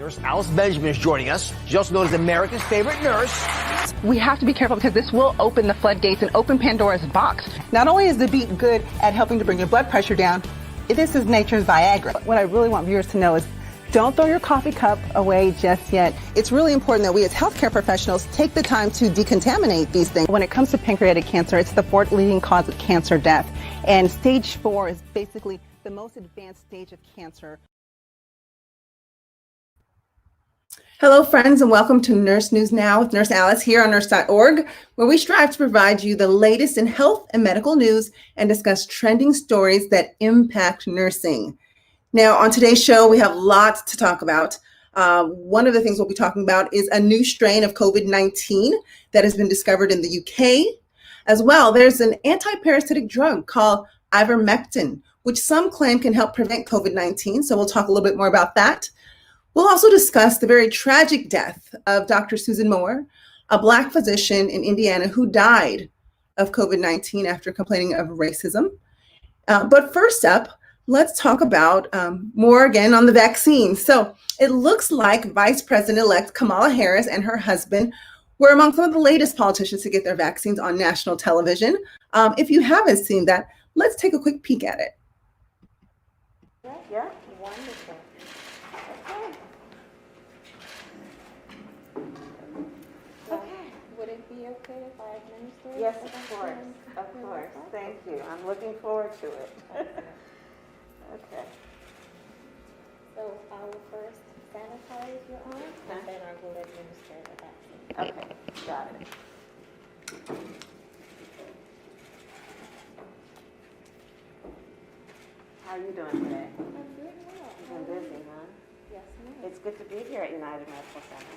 Nurse Alice Benjamin is joining us. She's also known as America's favorite nurse. We have to be careful because this will open the floodgates and open Pandora's box. Not only is the beet good at helping to bring your blood pressure down, this is nature's Viagra. What I really want viewers to know is don't throw your coffee cup away just yet. It's really important that we as healthcare professionals take the time to decontaminate these things. When it comes to pancreatic cancer, it's the fourth leading cause of cancer death. And stage 4 is basically the most advanced stage of cancer. Hello, friends, and welcome to Nurse News Now with Nurse Alice here on nurse.org, where we strive to provide you the latest in health and medical news and discuss trending stories that impact nursing. Now, on today's show, we have lots to talk about. One of the things we'll be talking about is a new strain of COVID-19 that has been discovered in the UK. As well, there's an anti-parasitic drug called Ivermectin, which some claim can help prevent COVID-19. So we'll talk a little bit more about that. We'll also discuss the very tragic death of Dr. Susan Moore, a Black physician in Indiana who died of COVID-19 after complaining of racism. But first up, let's talk about more again on the vaccine. So it looks like Vice President-elect Kamala Harris and her husband were among some of the latest politicians to get their vaccines on national television. If you haven't seen that, let's take a quick peek at it. Yeah, wonderful. Okay. Would it be okay if I administer? Yes, of course. Of course. Thank you. I'm looking forward to it. Okay. So I will first sanitize your arm, and then I will administer the vaccine. Okay, got it. How are you doing today? I'm doing well. You've been busy, huh? Yes, ma'am. It's good to be here at United Medical Center.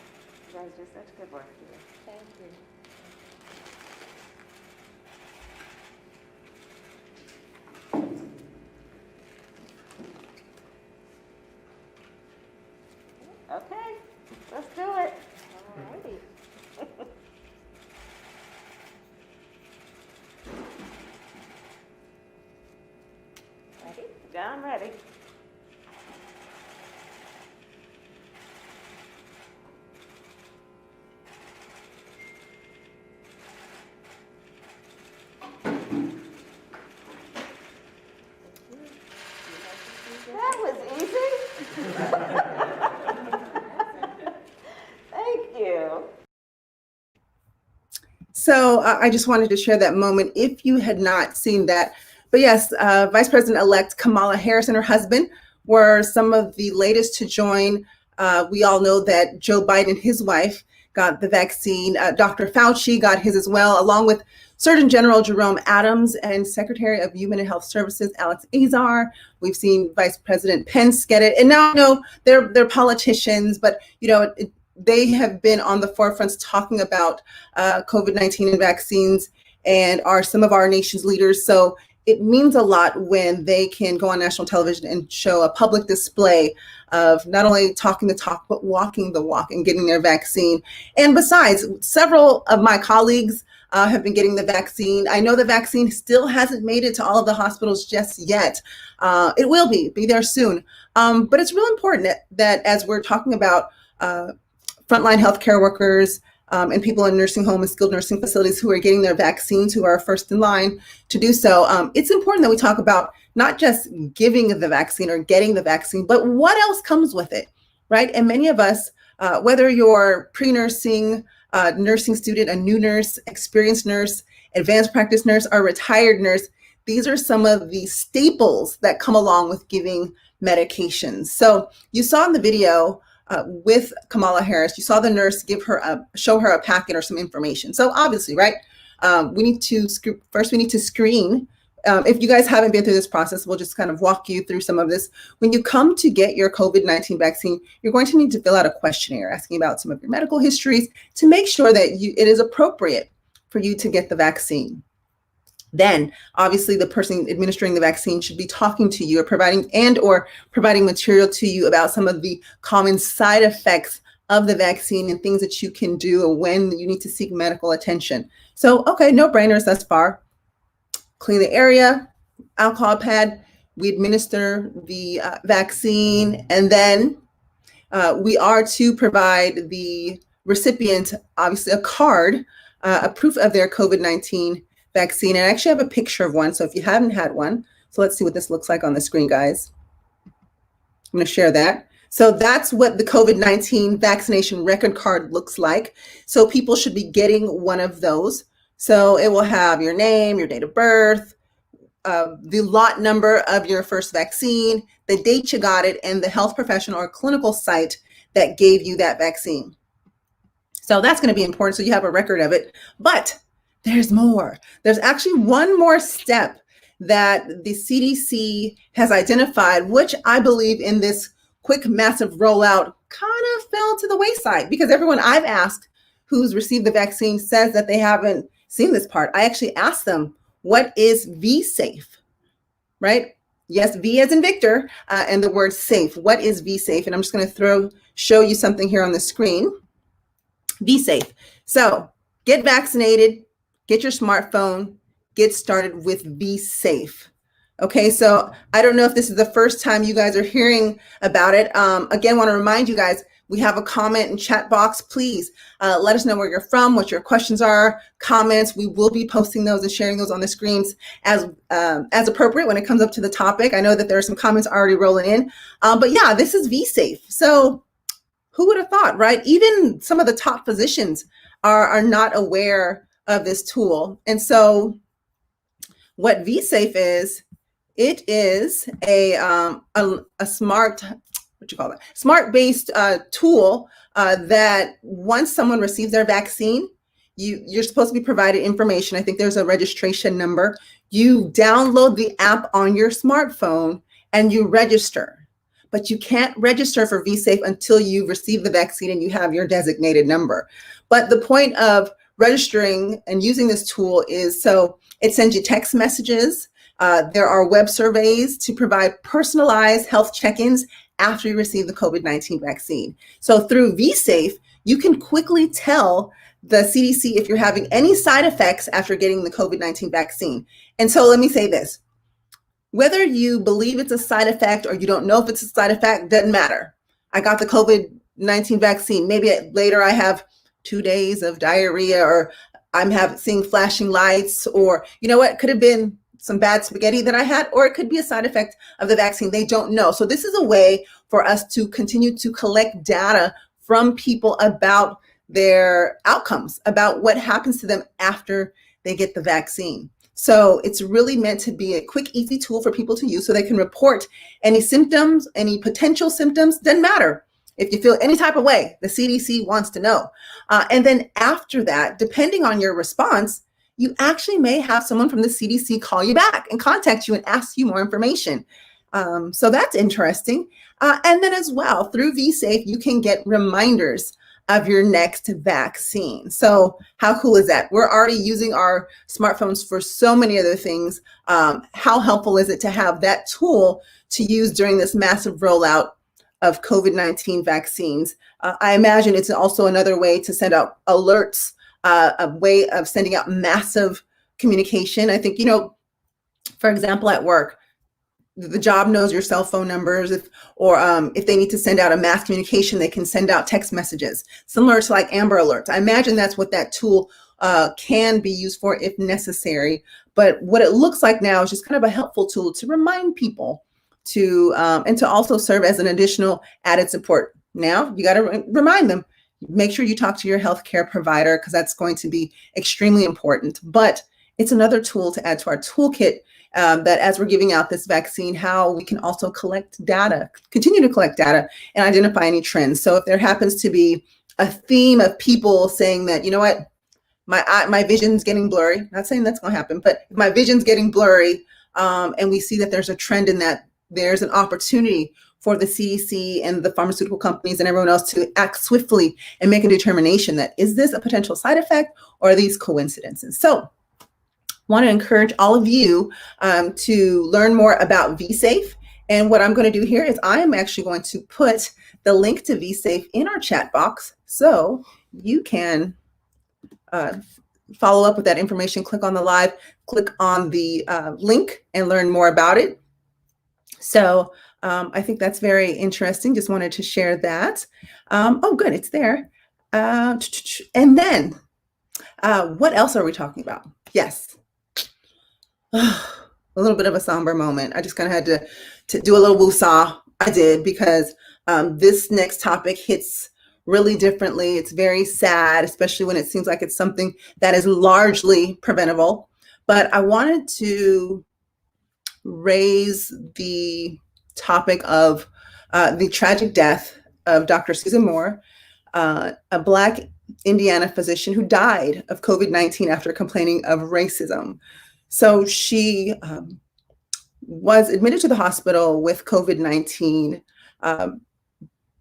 You guys do such good work here. Thank you. Okay, let's do it. Alrighty. Ready? Yeah, I'm ready. That was easy. Thank you. So I just wanted to share that moment if you had not seen that. But yes, Vice President-elect Kamala Harris and her husband were some of the latest to join. We all know that Joe Biden, his wife, got the vaccine. Dr. Fauci got his as well, along with Surgeon General Jerome Adams and Secretary of Human and Health Services Alex Azar. We've seen Vice President Pence get it. And now, you know, they're politicians, but, you know, they have been on the forefronts talking about COVID-19 and vaccines and are some of our nation's leaders. So it means a lot when they can go on national television and show a public display of not only talking the talk, but walking the walk and getting their vaccine. And besides, several of my colleagues have been getting the vaccine. I know the vaccine still hasn't made it to all of the hospitals just yet. It will be there soon. But it's real important that as we're talking about frontline healthcare workers and people in nursing home and skilled nursing facilities who are getting their vaccines, who are first in line to do so, it's important that we talk about not just giving the vaccine or getting the vaccine, but what else comes with it, right? And many of us, whether you're pre-nursing, nursing student, a new nurse, experienced nurse, advanced practice nurse, or retired nurse, these are some of the staples that come along with giving medications. So you saw in the video with Kamala Harris, you saw the nurse show her a packet or some information. So obviously, right, we need to screen. If you guys haven't been through this process, we'll just kind of walk you through some of this. When you come to get your COVID-19 vaccine, you're going to need to fill out a questionnaire asking about some of your medical histories to make sure that it is appropriate for you to get the vaccine. Then obviously the person administering the vaccine should be talking to you or providing material to you about some of the common side effects of the vaccine and things that you can do when you need to seek medical attention. So, okay, no brainers thus far. Clean the area, alcohol pad, we administer the vaccine, and then we are to provide the recipient, obviously, a card, a proof of their COVID-19 vaccine. And I actually have a picture of one. So if you haven't had one, so let's see what this looks like on the screen, guys. I'm going to share that. So that's what the COVID-19 vaccination record card looks like. So people should be getting one of those. So it will have your name, your date of birth, the lot number of your first vaccine, the date you got it, and the health professional or clinical site that gave you that vaccine. So that's going to be important. So you have a record of it. But there's more. There's actually one more step that the CDC has identified, which I believe in this quick, massive rollout kind of fell to the wayside, because everyone I've asked who's received the vaccine says that they haven't seen this part. I actually asked them, what is Vsafe, right? Yes, V as in Victor, and the word safe. What is Vsafe? And I'm just going to show you something here on the screen. Vsafe. So get vaccinated, get your smartphone, get started with Vsafe. Okay, so I don't know if this is the first time you guys are hearing about it. Again, want to remind you guys, we have a comment and chat box. Please let us know where you're from, what your questions are, comments. We will be posting those and sharing those on the screens as appropriate when it comes up to the topic. I know that there are some comments already rolling in, but yeah, this is Vsafe. So who would have thought, right? Even some of the top physicians are not aware of this tool. And so what Vsafe is, it is a smart, smart-based tool that once someone receives their vaccine, you're supposed to be provided information. I think there's a registration number. You download the app on your smartphone and you register. But you can't register for Vsafe until you receive the vaccine and you have your designated number. But the point of registering and using this tool is so it sends you text messages. There are web surveys to provide personalized health check-ins after you receive the COVID-19 vaccine. So through Vsafe, you can quickly tell the CDC if you're having any side effects after getting the COVID-19 vaccine. And so let me say this. Whether you believe it's a side effect or you don't know if it's a side effect, doesn't matter. I got the COVID-19 vaccine. Maybe later I have 2 days of diarrhea, or I'm seeing flashing lights, or you know what, could have been some bad spaghetti that I had, or it could be a side effect of the vaccine. They don't know. So this is a way for us to continue to collect data from people about their outcomes, about what happens to them after they get the vaccine. So it's really meant to be a quick, easy tool for people to use so they can report any symptoms, any potential symptoms, doesn't matter. If you feel any type of way, the CDC wants to know. And then after that, depending on your response, you actually may have someone from the CDC call you back and contact you and ask you more information. So that's interesting. And then as well, through Vsafe, you can get reminders of your next vaccine. So how cool is that? We're already using our smartphones for so many other things. How helpful is it to have that tool to use during this massive rollout of COVID-19 vaccines? I imagine it's also another way to send out alerts, a way of sending out massive communication. I think, for example, at work, the job knows your cell phone numbers, if they need to send out a mass communication, they can send out text messages, similar to like Amber Alerts. I imagine that's what that tool can be used for if necessary. But what it looks like now is just kind of a helpful tool to remind people and to also serve as an additional added support. Now you got to remind them, make sure you talk to your healthcare provider, because that's going to be extremely important. But it's another tool to add to our toolkit, that as we're giving out this vaccine, how we can also collect data, continue to collect data and identify any trends. So if there happens to be a theme of people saying that, you know what, my vision's getting blurry, not saying that's going to happen, but if my vision's getting blurry, and we see that there's a trend in that, there's an opportunity for the CDC and the pharmaceutical companies and everyone else to act swiftly and make a determination that, is this a potential side effect or are these coincidences? So want to encourage all of you to learn more about Vsafe. And what I'm going to do here is I am actually going to put the link to Vsafe in our chat box so you can follow up with that information. Click on the live, click on the link and learn more about it. So I think that's very interesting. Just wanted to share that. Oh, good, it's there. And then, what else are we talking about? Yes. A little bit of a somber moment. I just kind of had to do a little woosah. I did, because this next topic hits really differently. It's very sad, especially when it seems like it's something that is largely preventable. But I wanted to raise the topic of the tragic death of Dr. Susan Moore, a Black Indiana physician who died of COVID-19 after complaining of racism. So she was admitted to the hospital with COVID-19,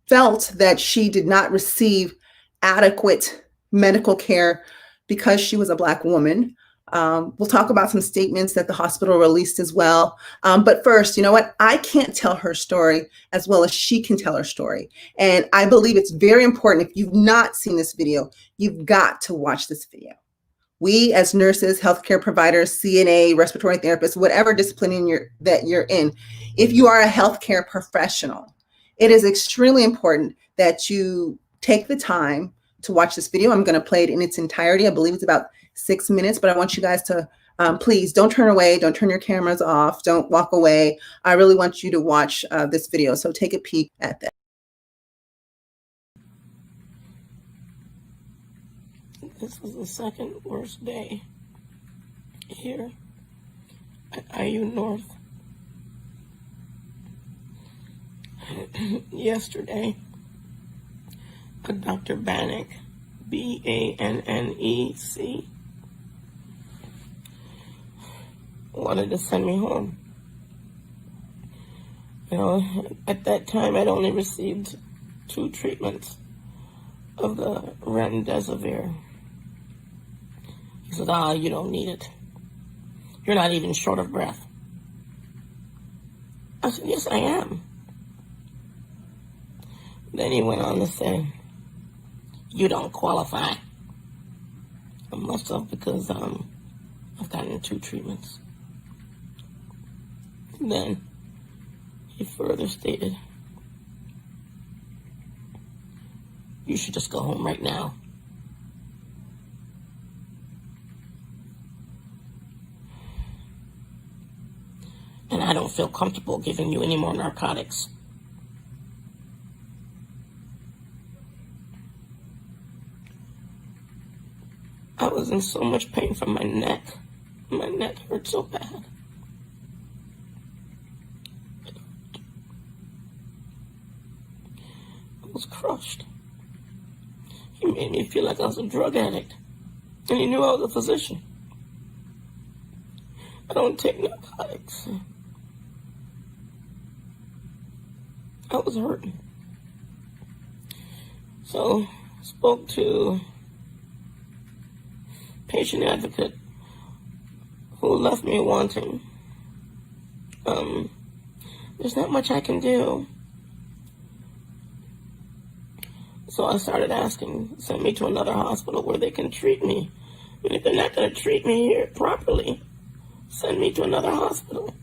felt that she did not receive adequate medical care because she was a Black woman. We'll talk about some statements that the hospital released as well. But first, you know what? I can't tell her story as well as she can tell her story. And I believe it's very important. If you've not seen this video, you've got to watch this video. We as nurses, healthcare providers, CNA, respiratory therapists, whatever discipline that you're in, if you are a healthcare professional, it is extremely important that you take the time to watch this video. I'm going to play it in its entirety. I believe it's about 6 minutes, but I want you guys to please don't turn away. Don't turn your cameras off. Don't walk away. I really want you to watch this video. So take a peek at that. This is the second worst day here at IU North. Yesterday, Dr. Bannock, B-A-N-N-E-C, wanted to send me home. You know, at that time, I'd only received 2 treatments of the remdesivir. He said, you don't need it. You're not even short of breath. I said, yes, I am. Then he went on to say, you don't qualify. I must have, because I've gotten 2 treatments. And then he further stated, you should just go home right now. And I don't feel comfortable giving you any more narcotics. I was in so much pain from my neck. My neck hurt so bad. I was crushed. He made me feel like I was a drug addict. And he knew I was a physician. I don't take narcotics. I was hurting. So, spoke to patient advocate who left me wanting. There's not much I can do. So I started asking, send me to another hospital where they can treat me. And if they're not going to treat me here properly, send me to another hospital.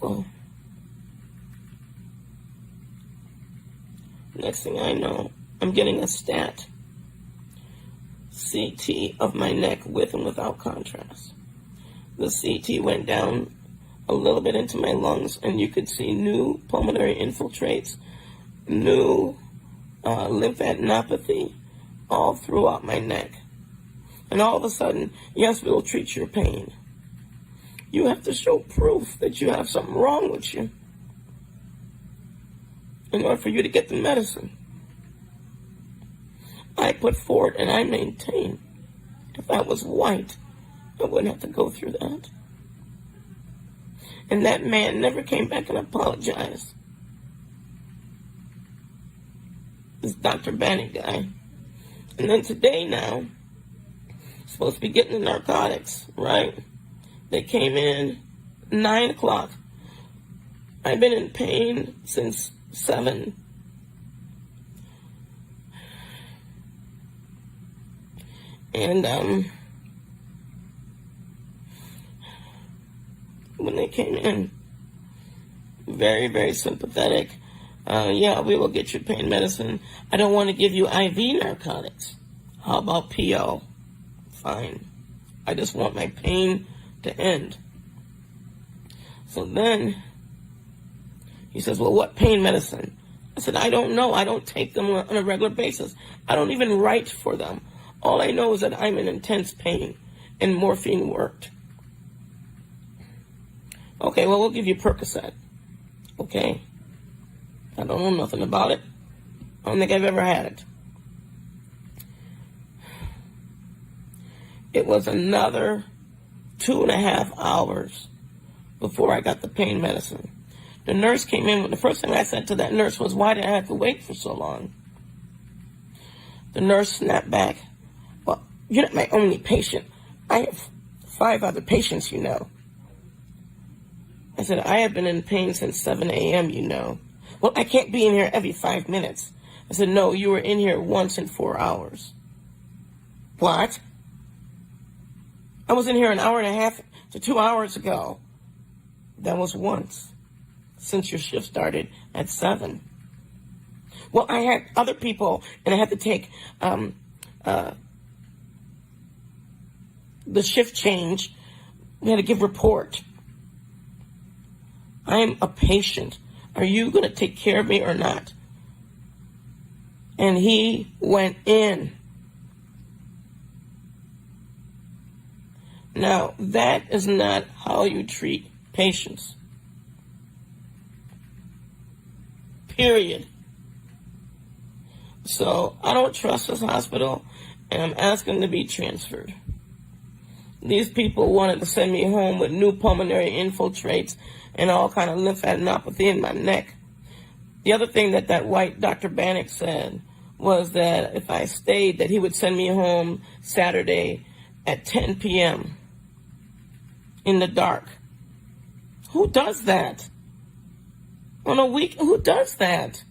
Well, next thing I know, I'm getting a stat CT of my neck with and without contrast. The CT went down a little bit into my lungs, and you could see new pulmonary infiltrates, new lymphadenopathy all throughout my neck. And all of a sudden, yes, we'll treat your pain. You have to show proof that you have something wrong with you in order for you to get the medicine. I put forward and I maintain, if I was white, I wouldn't have to go through that. And that man never came back and apologized. This Dr. Bannock guy. And then today now, supposed to be getting the narcotics, right? They came in 9 o'clock. I've been in pain since 7. And when they came in. Very, very sympathetic. Yeah, we will get you pain medicine. I don't want to give you IV narcotics. How about PO? Fine. I just want my pain to end. So then he says, well, what pain medicine? I said, I don't know. I don't take them on a regular basis. I don't even write for them. All I know is that I'm in intense pain, and morphine worked. Okay, well, we'll give you Percocet. Okay? I don't know nothing about it. I don't think I've ever had it. It was another 2.5 hours before I got the pain medicine. The nurse came in. The first thing I said to that nurse was, why did I have to wait for so long? The nurse snapped back, well, you're not my only patient. I have 5 other patients, you know. I said, I have been in pain since 7 a.m., you know. Well, I can't be in here every 5 minutes. I said, no, you were in here once in 4 hours. What? I was in here an hour and a half to 2 hours ago. That was once, since your shift started at 7. Well, I had other people, and I had to take the shift change. We had to give report. I'm a patient. Are you going to take care of me or not? And he went in. Now, that is not how you treat patients. Period. So, I don't trust this hospital, and I'm asking to be transferred. These people wanted to send me home with new pulmonary infiltrates and all kind of lymphadenopathy in my neck. The other thing that white Dr. Bannock said was that if I stayed, that he would send me home Saturday at 10 p.m. in the dark. Who does that? On a week, who does that?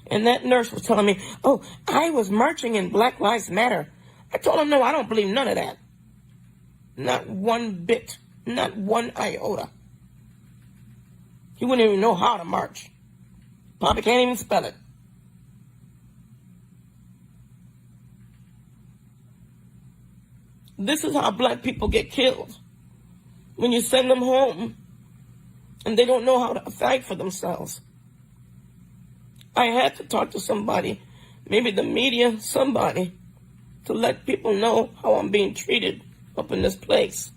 And that nurse was telling me, oh, I was marching in Black Lives Matter. I told him, no, I don't believe none of that. Not one bit. Not one iota. He wouldn't even know how to march. Probably can't even spell it. This is how black people get killed. When you send them home and they don't know how to fight for themselves. I had to talk to somebody, maybe the media, somebody, to let people know how I'm being treated up in this place.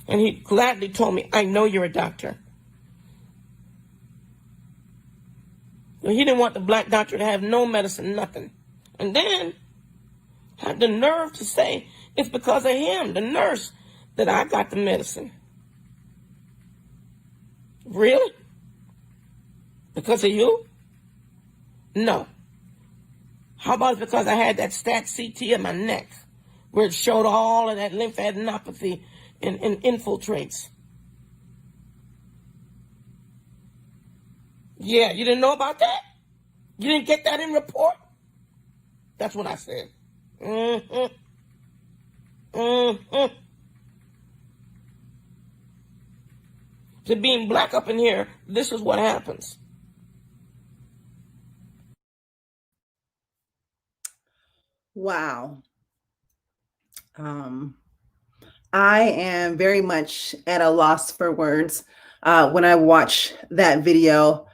And he gladly told me, I know you're a doctor. So he didn't want the black doctor to have no medicine, nothing. And then had the nerve to say it's because of him, the nurse, that I got the medicine. Really? Because of you? No. How about because I had that stat CT in my neck where it showed all of that lymphadenopathy and infiltrates? Yeah, you didn't know about that? You didn't get that in report? That's what I said. To being black up in here, this is what happens. Wow. I am very much at a loss for words when I watch that video.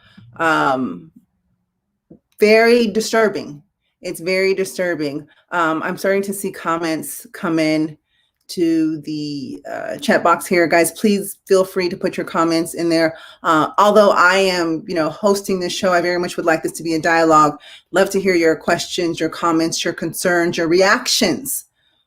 Very disturbing. It's very disturbing. I'm starting to see comments come in to the chat box here. Guys, please feel free to put your comments in there. Although I am, hosting this show, I very much would like this to be a dialogue. Love to hear your questions, your comments, your concerns, your reactions.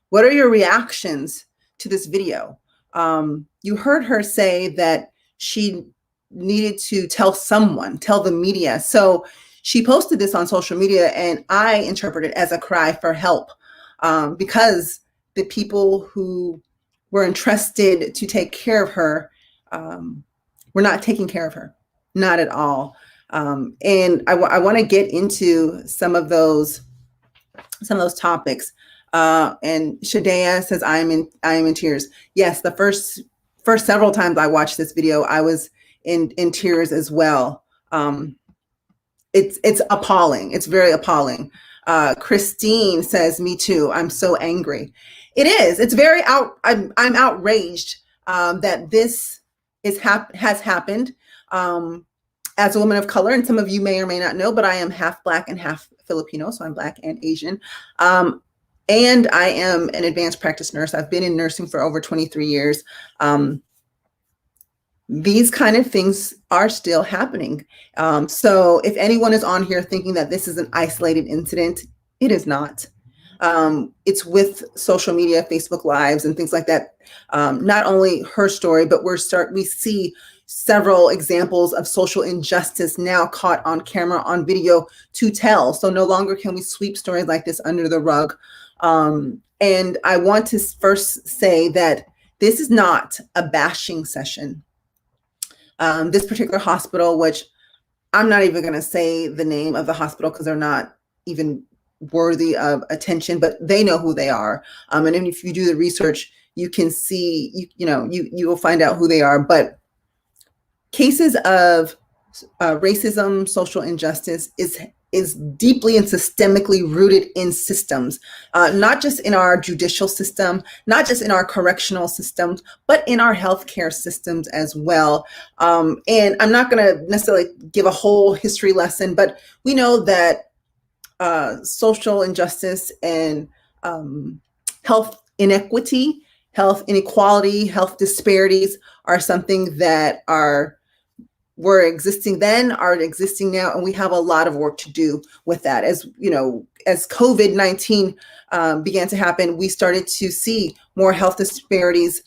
What are your reactions to this video? You heard her say that she needed to tell the media. So she posted this on social media, and I interpret it as a cry for help because the people who were entrusted to take care of her were not taking care of her, not at all. And I want to get into some of those topics. And Shadea says, I am in tears. Yes, the first several times I watched this video, I was in tears as well. It's appalling. It's very appalling. Christine says, me too. I'm so angry. It is. It's very I'm outraged that this has happened. As a woman of color, and some of you may or may not know, but I am half Black and half Filipino, so I'm Black and Asian. And I am an advanced practice nurse. I've been in nursing for over 23 years. These kind of things are still happening. So if anyone is on here thinking that this is an isolated incident, it is not. It's with social media, Facebook Lives and things like that. Not only her story, but we see several examples of social injustice now caught on camera, on video to tell. So no longer can we sweep stories like this under the rug. And I want to first say that this is not a bashing session. This particular hospital, which I'm not even going to say the name of the hospital because they're not even worthy of attention, but they know who they are. And if you do the research, you can see, you will find out who they are. But cases of racism, social injustice is deeply and systemically rooted in systems, not just in our judicial system, not just in our correctional systems, but in our healthcare systems as well. And I'm not going to necessarily give a whole history lesson, but we know that social injustice and health inequity, health inequality, health disparities are something that were existing then, are existing now, and we have a lot of work to do with that. As COVID-19 began to happen, we started to see more health disparities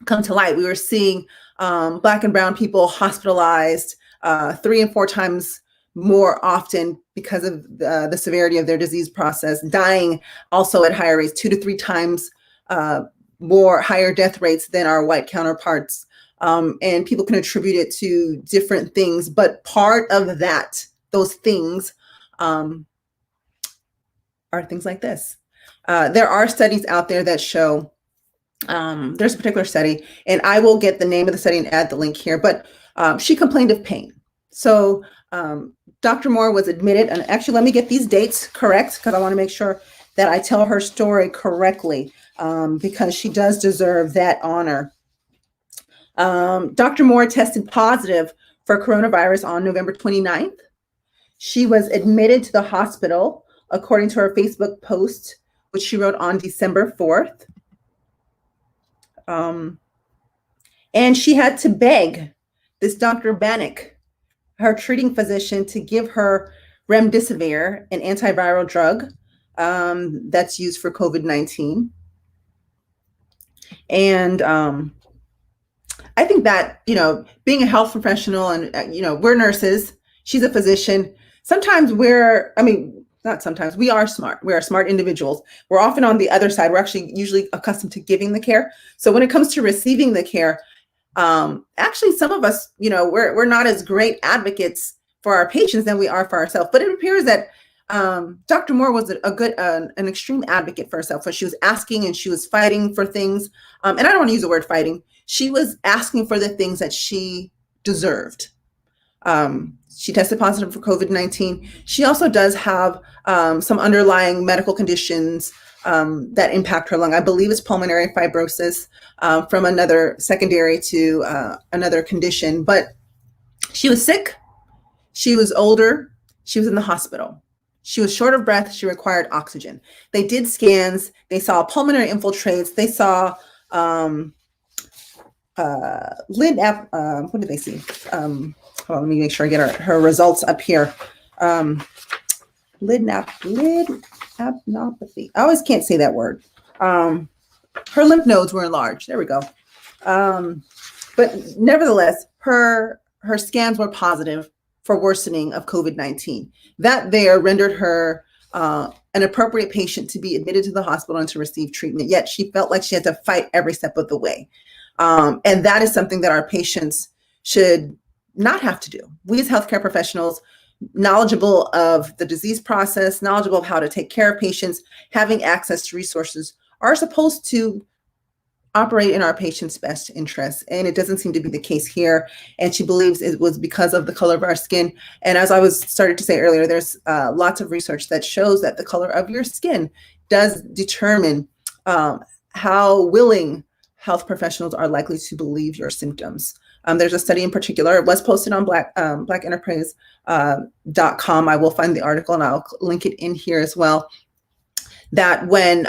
come to light. We were seeing Black and brown people hospitalized 3 and 4 times more often because of the severity of their disease process, dying also at higher rates, 2 to 3 times more higher death rates than our white counterparts. And people can attribute it to different things, but part of those things are things like this. There are studies out there that show, there's a particular study, and I will get the name of the study and add the link here, but she complained of pain. So Dr. Moore was admitted, and actually let me get these dates correct because I want to make sure that I tell her story correctly, because she does deserve that honor. Dr. Moore tested positive for coronavirus on November 29th. She was admitted to the hospital, according to her Facebook post, which she wrote on December 4th. And she had to beg this Dr. Bannock, her treating physician, to give her remdesivir, an antiviral drug that's used for COVID-19. And I think that, being a health professional and, we're nurses, she's a physician. Sometimes we are smart. We are smart individuals. We're often on the other side. We're actually usually accustomed to giving the care. So when it comes to receiving the care, actually some of us, we're not as great advocates for our patients than we are for ourselves. But it appears that Dr. Moore was an extreme advocate for herself. So she was asking and she was fighting for things. And I don't want to use the word fighting. She was asking for the things that she deserved. She tested positive for COVID-19. She also does have some underlying medical conditions that impact her lung. I believe it's pulmonary fibrosis from another secondary to another condition. But she was sick. She was older. She was in the hospital. She was short of breath. She required oxygen. They did scans. They saw pulmonary infiltrates. They saw what did they see? Hold on, let me make sure I get her results up here. Lid apnopathy. I always can't say that word. Her lymph nodes were enlarged. There we go. But nevertheless, her scans were positive for worsening of COVID-19. That there rendered her an appropriate patient to be admitted to the hospital and to receive treatment. Yet she felt like she had to fight every step of the way. And that is something that our patients should not have to do. We as healthcare professionals, knowledgeable of the disease process, knowledgeable of how to take care of patients, having access to resources, are supposed to operate in our patient's best interest. And it doesn't seem to be the case here. And she believes it was because of the color of our skin. And as I was started to say earlier, there's lots of research that shows that the color of your skin does determine how willing health professionals are likely to believe your symptoms. There's a study in particular, it was posted on blackenterprise.com. I will find the article and I'll link it in here as well, that when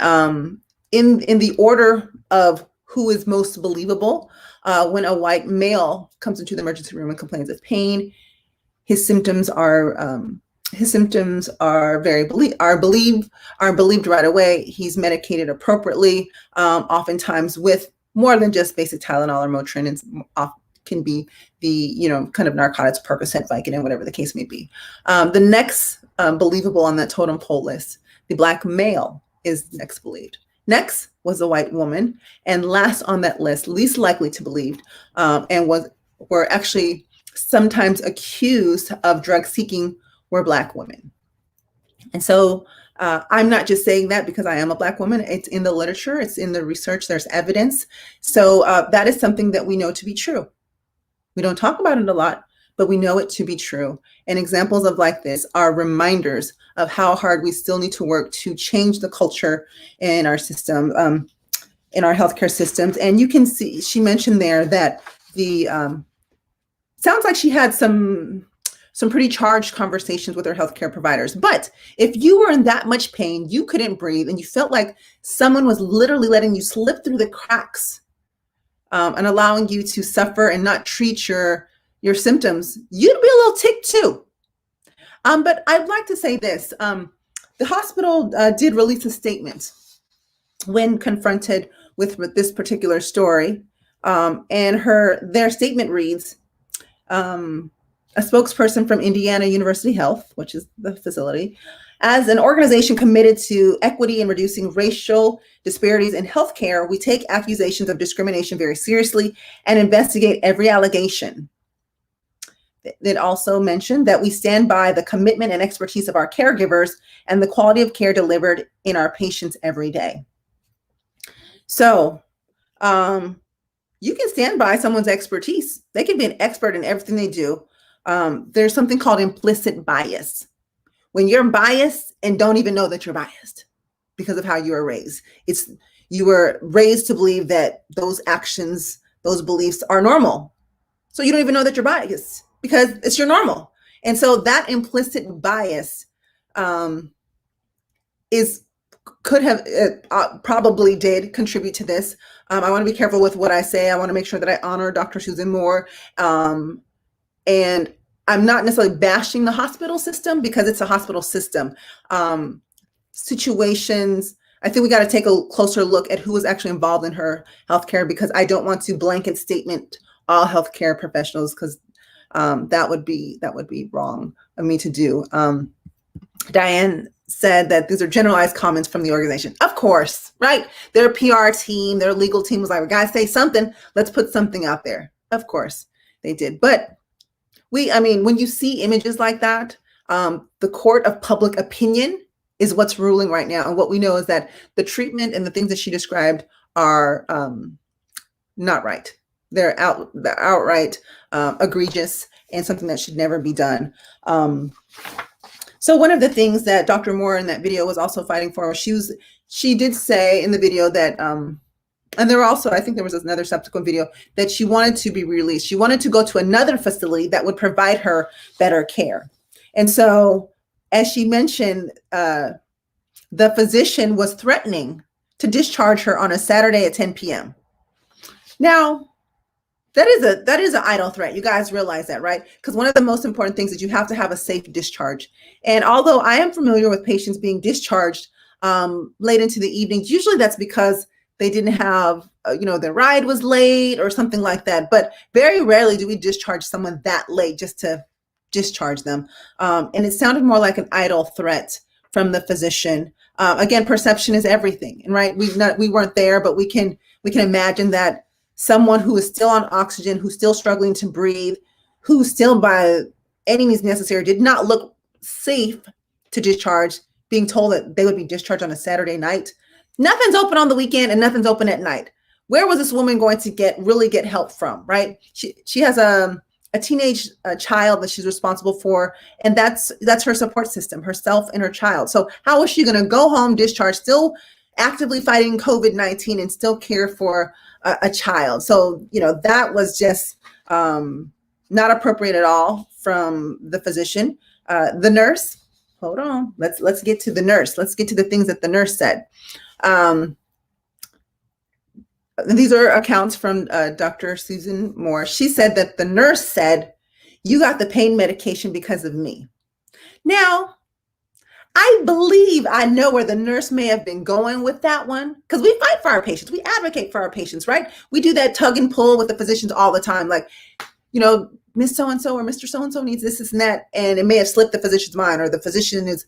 in the order of who is most believable, when a white male comes into the emergency room and complains of pain, his symptoms are believed right away. He's medicated appropriately, oftentimes with more than just basic Tylenol or Motrin, and can be the kind of narcotics, Percocet, Vicodin, whatever the case may be. The next believable on that totem pole list, the Black male is next believed. Next was a white woman, and last on that list, least likely to believe, and were actually sometimes accused of drug seeking, were Black women. And so I'm not just saying that because I am a Black woman. It's in the literature, it's in the research, there's evidence. So that is something that we know to be true. We don't talk about it a lot, but we know it to be true. And examples of like this are reminders of how hard we still need to work to change the culture in our system, in our healthcare systems. And you can see, she mentioned there that the, sounds like she had some pretty charged conversations with her healthcare providers. But if you were in that much pain, you couldn't breathe, and you felt like someone was literally letting you slip through the cracks and allowing you to suffer and not treat your symptoms, you'd be a little ticked too. But I'd like to say this. The hospital did release a statement when confronted with this particular story. And their statement reads, a spokesperson from Indiana University Health, which is the facility, as an organization committed to equity and reducing racial disparities in healthcare, we take accusations of discrimination very seriously and investigate every allegation. It also mentioned that we stand by the commitment and expertise of our caregivers and the quality of care delivered in our patients every day. So you can stand by someone's expertise. They can be an expert in everything they do. There's something called implicit bias. When you're biased and don't even know that you're biased because of how you were raised. You were raised to believe that those actions, those beliefs are normal. So you don't even know that you're biased because it's your normal. And so that implicit bias probably did contribute to this. I want to be careful with what I say. I want to make sure that I honor Dr. Susan Moore. And I'm not necessarily bashing the hospital system because it's a hospital system. Situations, I think we got to take a closer look at who was actually involved in her healthcare, because I don't want to blanket statement all healthcare professionals, because that would be wrong of me to do. Diane said that these are generalized comments from the organization. Of course, right? Their PR team, their legal team was like, we gotta say something. Let's put something out there. Of course they did. But when you see images like that, the court of public opinion is what's ruling right now. And what we know is that the treatment and the things that she described are not right. They're outright egregious and something that should never be done. So one of the things that Dr. Moore in that video was also fighting for, she did say in the video that, and there were also, I think there was another subsequent video, that she wanted to be released. She wanted to go to another facility that would provide her better care. And so, as she mentioned, the physician was threatening to discharge her on a Saturday at 10 p.m. Now, that is an idle threat. You guys realize that, right? Because one of the most important things is you have to have a safe discharge. And although I am familiar with patients being discharged late into the evening, usually that's because they didn't have, their ride was late or something like that. But very rarely do we discharge someone that late just to discharge them. And it sounded more like an idle threat from the physician. Again, perception is everything, and right? We weren't there, but we can imagine that someone who is still on oxygen, who's still struggling to breathe, who still by any means necessary did not look safe to discharge, being told that they would be discharged on a Saturday night. Nothing's open on the weekend and nothing's open at night. Where was this woman going to really get help from, right? She has a teenage child that she's responsible for, and that's her support system, herself and her child. So how is she going to go home, discharge, still actively fighting COVID-19 and still care for a child? So, that was just not appropriate at all from the physician. The nurse, hold on, let's get to the nurse. Let's get to the things that the nurse said. These are accounts from Dr. Susan Moore. She said that the nurse said, "You got the pain medication because of me." Now, I believe I know where the nurse may have been going with that one, because we fight for our patients. We advocate for our patients, right? We do that tug and pull with the physicians all the time. Like, Miss So-and-so or Mr. So-and-so needs this and that. And it may have slipped the physician's mind, or the physician is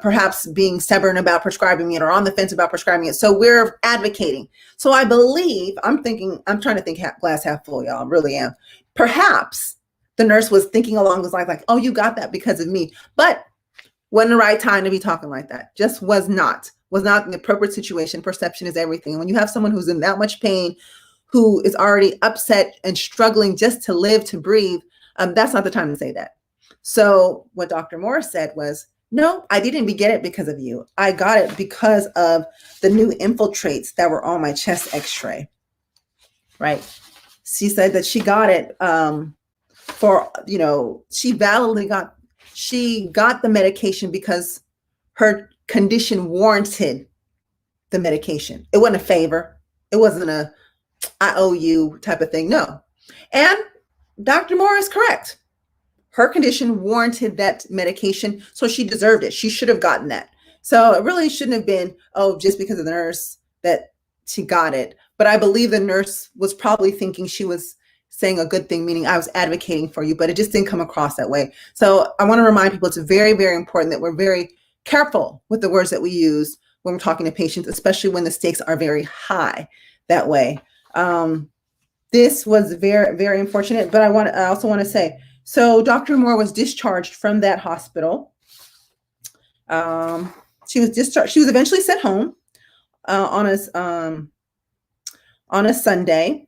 perhaps being stubborn about prescribing it or on the fence about prescribing it. So we're advocating. So I believe, I'm trying to think glass half full, y'all, I really am. Perhaps the nurse was thinking along those lines, like, "Oh, you got that because of me." But wasn't the right time to be talking like that. Just was not an appropriate situation. Perception is everything. And when you have someone who's in that much pain, who is already upset and struggling just to live, to breathe, that's not the time to say that. So what Dr. Morris said was, "No, I didn't get it because of you. I got it because of the new infiltrates that were on my chest x-ray." Right? She said that she got it she got the medication because her condition warranted the medication. It wasn't a favor. It wasn't a "I owe you" type of thing. No. And Dr. Moore is correct. Her condition warranted that medication, so she deserved it. She should have gotten that. So it really shouldn't have been, just because of the nurse that she got it. But I believe the nurse was probably thinking she was saying a good thing, meaning I was advocating for you, but it just didn't come across that way. So I want to remind people it's very, very important that we're very careful with the words that we use when we're talking to patients, especially when the stakes are very high that way. This was very, very unfortunate, but I also want to say, so Dr. Moore was discharged from that hospital. She was discharged. She was eventually sent home on a Sunday.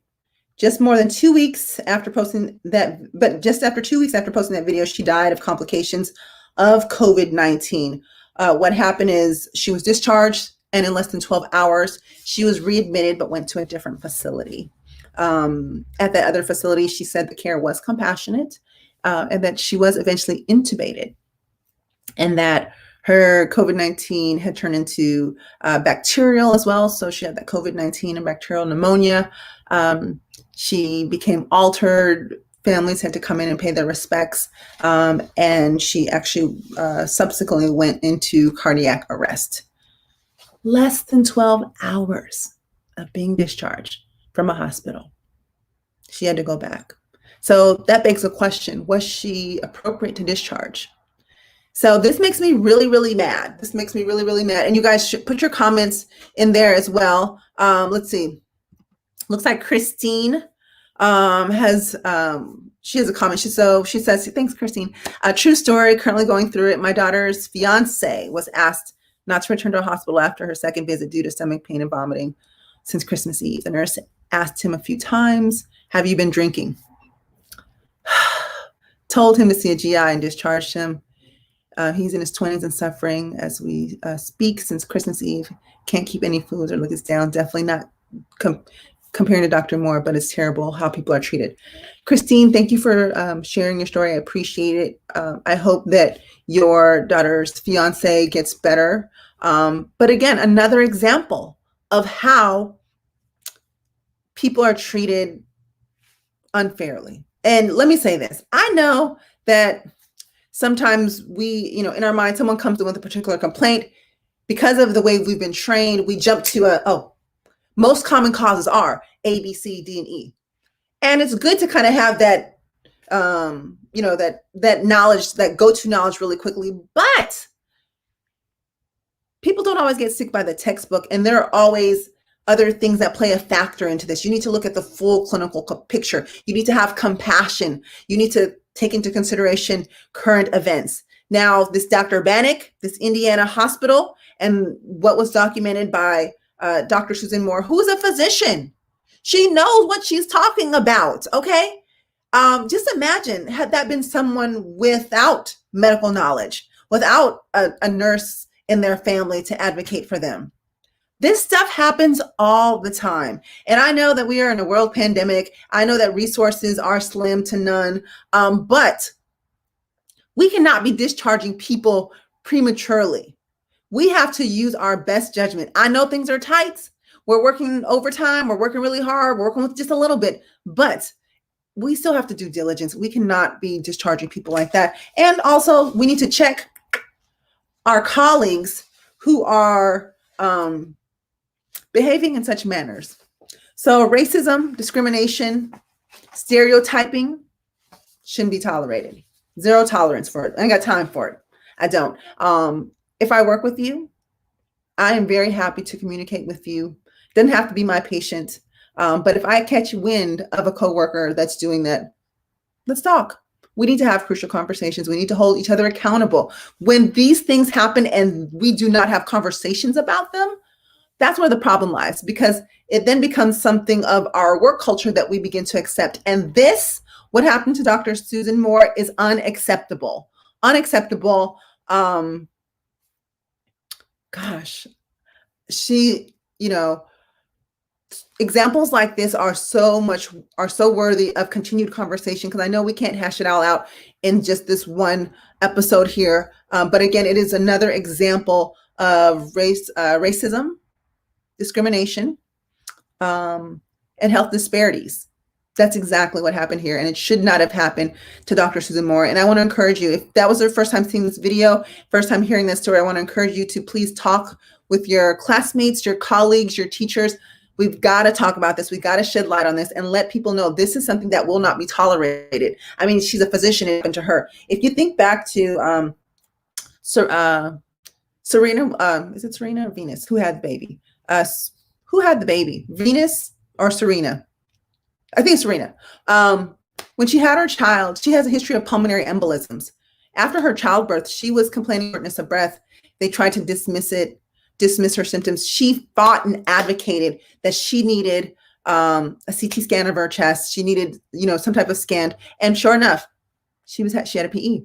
Just more than 2 weeks after posting that, but just after 2 weeks after posting that video, she died of complications of COVID-19. What happened is she was discharged, and in less than 12 hours, she was readmitted, but went to a different facility. At that other facility, she said the care was compassionate, and that she was eventually intubated, and that her COVID-19 had turned into bacterial as well. So she had that COVID-19 and bacterial pneumonia. She became altered. Families had to come in and pay their respects. And she actually subsequently went into cardiac arrest. Less than 12 hours of being discharged from a hospital, she had to go back. So that begs the question, was she appropriate to discharge? So this makes me really, really mad. This makes me really, really mad. And you guys should put your comments in there as well. Let's see. Looks like Christine has a comment. She says, "Thanks, Christine. A true story, currently going through it. My daughter's fiance was asked not to return to a hospital after her second visit due to stomach pain and vomiting since Christmas Eve. The nurse asked him a few times, 'Have you been drinking?' Told him to see a GI and discharged him. He's in his 20s and suffering as we speak since Christmas Eve. Can't keep any foods or liquids down. Definitely not comparing to Dr. Moore, but it's terrible how people are treated." Christine, thank you for sharing your story. I appreciate it. I hope that your daughter's fiance gets better. But again, another example of how people are treated unfairly. And let me say this. I know that sometimes we, in our mind, someone comes in with a particular complaint. Because of the way we've been trained, we jump to most common causes are A, B, C, D, and E. And it's good to kind of have that, that knowledge, that go-to knowledge really quickly. But people don't always get sick by the textbook. And there are always other things that play a factor into this. You need to look at the full clinical picture. You need to have compassion. You need to take into consideration current events. Now, this Dr. Bannock, this Indiana hospital, and what was documented by Dr. Susan Moore, who's a physician. She knows what she's talking about, okay? Just imagine, had that been someone without medical knowledge, without a nurse in their family to advocate for them. This stuff happens all the time. And I know that we are in a world pandemic. I know that resources are slim to none, but we cannot be discharging people prematurely. We have to use our best judgment. I know things are tight. We're working overtime. We're working really hard. We're working with just a little bit, but we still have to do diligence. We cannot be discharging people like that. And also, we need to check our colleagues who are behaving in such manners. So racism, discrimination, stereotyping shouldn't be tolerated. Zero tolerance for it. I ain't got time for it. I don't. If I work with you, I am very happy to communicate with you. Doesn't have to be my patient. But if I catch wind of a coworker that's doing that, let's talk. We need to have crucial conversations. We need to hold each other accountable. When these things happen and we do not have conversations about them, that's where the problem lies, because it then becomes something of our work culture that we begin to accept. And this, what happened to Dr. Susan Moore, is unacceptable. Unacceptable. Gosh, she, examples like this are so worthy of continued conversation, because I know we can't hash it all out in just this one episode here. But again, it is another example of racism, discrimination, and health disparities. That's exactly what happened here, and it should not have happened to Dr. Susan Moore. And I want to encourage you, if that was your first time seeing this video, first time hearing this story, I want to encourage you to please talk with your classmates, your colleagues, your teachers. We've got to talk about this. We've got to shed light on this and let people know this is something that will not be tolerated. I mean, she's a physician, it happened to her. If you think back to Serena, is it Serena or Venus? Who had the baby? Who had the baby? Venus or Serena? I think Serena. When she had her child, she has a history of pulmonary embolisms. After her childbirth, she was complaining of shortness of breath. They tried to dismiss her symptoms. She fought and advocated that she needed a CT scan of her chest. She needed, some type of scan. And sure enough, she had a PE.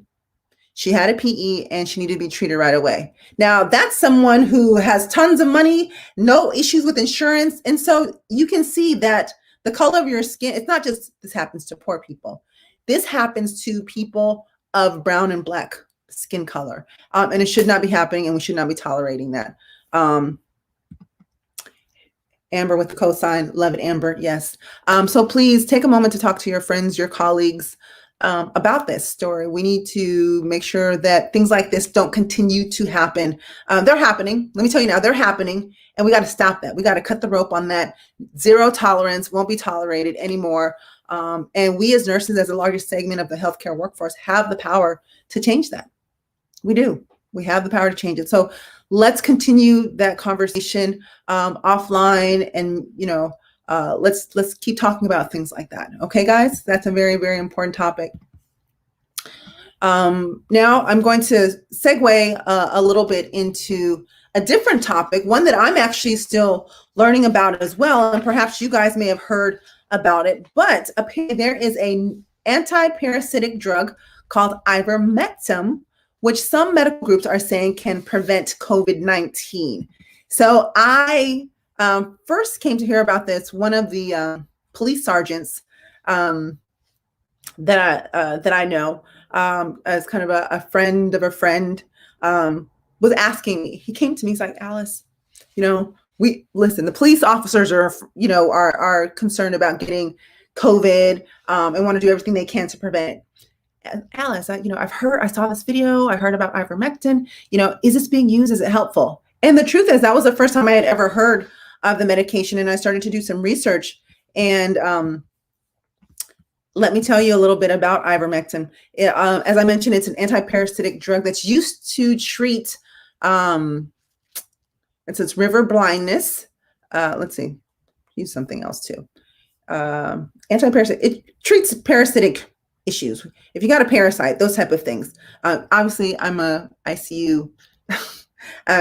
She had a PE and she needed to be treated right away. Now, that's someone who has tons of money, no issues with insurance. And so you can see that the color of your skin, it's not just this happens to poor people. This happens to people of brown and black skin color. And it should not be happening, and we should not be tolerating that. Amber with the cosign, love it, Amber, yes. So please take a moment to talk to your friends, your colleagues about this story. We need to make sure that things like this don't continue to happen. They're happening. Let me tell you now, they're happening. And we got to stop that. We got to cut the rope on that. Zero tolerance, won't be tolerated anymore. And we as nurses, as the largest segment of the healthcare workforce, have the power to change that. We do. We have the power to change it. So let's continue that conversation offline, and let's keep talking about things like that. Okay, guys, that's a very, very important topic. Now I'm going to segue a little bit into a different topic, one that I'm actually still learning about as well, and perhaps you guys may have heard about it, but apparently there is an anti-parasitic drug called Ivermectin, which some medical groups are saying can prevent COVID-19. So I first came to hear about this. One of the police sergeants that I know, as kind of a friend of a friend, was asking me. He came to me. He's like, Alice, the police officers are concerned about getting COVID and want to do everything they can to prevent it. Alice, I saw this video. I heard about Ivermectin. Is this being used? Is it helpful? And the truth is, that was the first time I had ever heard of the medication, and I started to do some research. And let me tell you a little bit about Ivermectin. As I mentioned, it's an anti-parasitic drug that's used to treat it's river blindness, let's see, use something else too. Anti-parasitic, it treats parasitic issues. If you got a parasite, those type of things. Obviously, I'm a ICU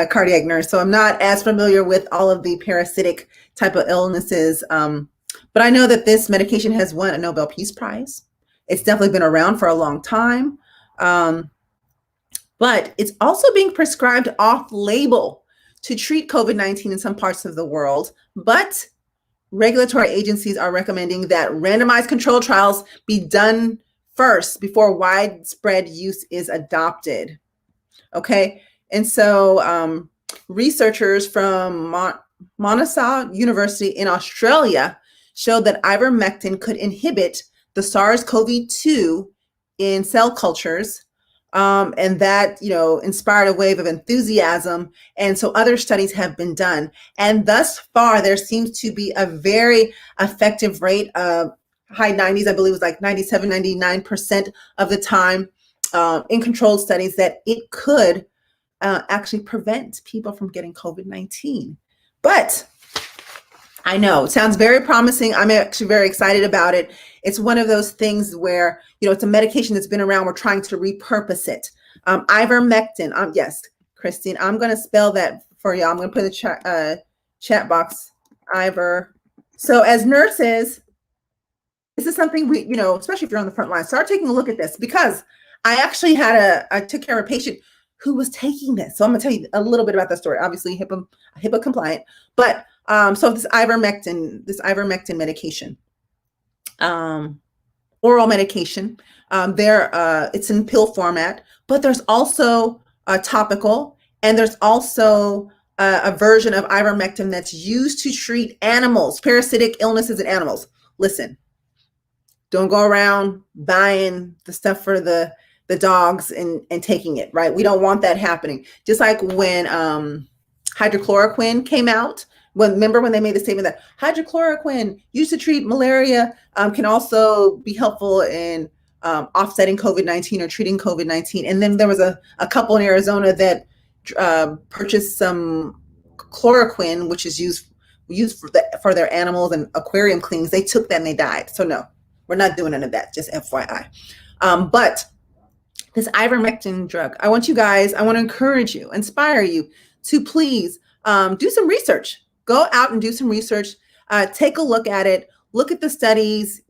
cardiac nurse, so I'm not as familiar with all of the parasitic type of illnesses. But I know that this medication has won a Nobel Peace Prize. It's definitely been around for a long time. But it's also being prescribed off-label to treat COVID-19 in some parts of the world. But regulatory agencies are recommending that randomized controlled trials be done first before widespread use is adopted. Okay, and so researchers from Monash University in Australia showed that ivermectin could inhibit the SARS-CoV-2 in cell cultures, and that, inspired a wave of enthusiasm. And so other studies have been done. And thus far, there seems to be a very effective rate of high 90s, I believe it was like 97, 99% of the time in controlled studies, that it could actually prevent people from getting COVID-19. But I know it sounds very promising. I'm actually very excited about it. It's one of those things where, it's a medication that's been around. We're trying to repurpose it. Ivermectin. Yes, Christine, I'm going to spell that for you. I'm going to put in the chat box. So as nurses, this is something we, especially if you're on the front line, start taking a look at this, because I actually I took care of a patient who was taking this. So I'm going to tell you a little bit about that story. Obviously HIPAA compliant, but so this ivermectin medication, oral medication, it's in pill format, but there's also a topical, and there's also a version of ivermectin that's used to treat animals, parasitic illnesses in animals. Listen, don't go around buying the stuff for the dogs and taking it, right? We don't want that happening. Just like when hydrochloroquine came out, remember when they made the statement that hydrochloroquine used to treat malaria, can also be helpful in offsetting COVID-19 or treating COVID-19. And then there was a couple in Arizona that purchased some chloroquine, which is used for their animals and aquarium cleanings. They took that and they died. So no, we're not doing none of that, just FYI. But this ivermectin drug, I want to encourage you, inspire you to please do some research. Go out and do some research. Take a look at it. Look at the studies.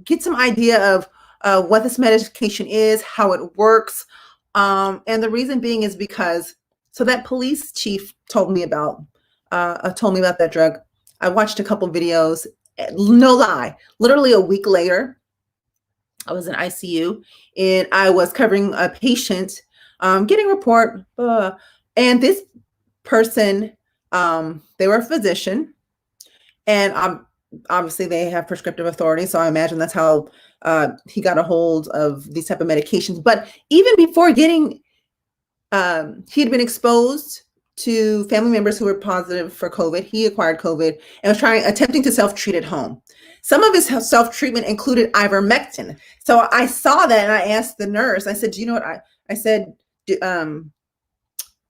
Get some idea of what this medication is, how it works. And the reason being is because, so that police chief told me about that drug. I watched a couple videos. No lie, literally a week later, I was in ICU and I was covering a patient, getting a report, and this person, they were a physician, and obviously they have prescriptive authority. So I imagine that's how he got a hold of these type of medications. But even before getting, he had been exposed to family members who were positive for COVID. He acquired COVID and was attempting to self-treat at home. Some of his self-treatment included ivermectin. So I saw that and I asked the nurse, I said, do you know what I said,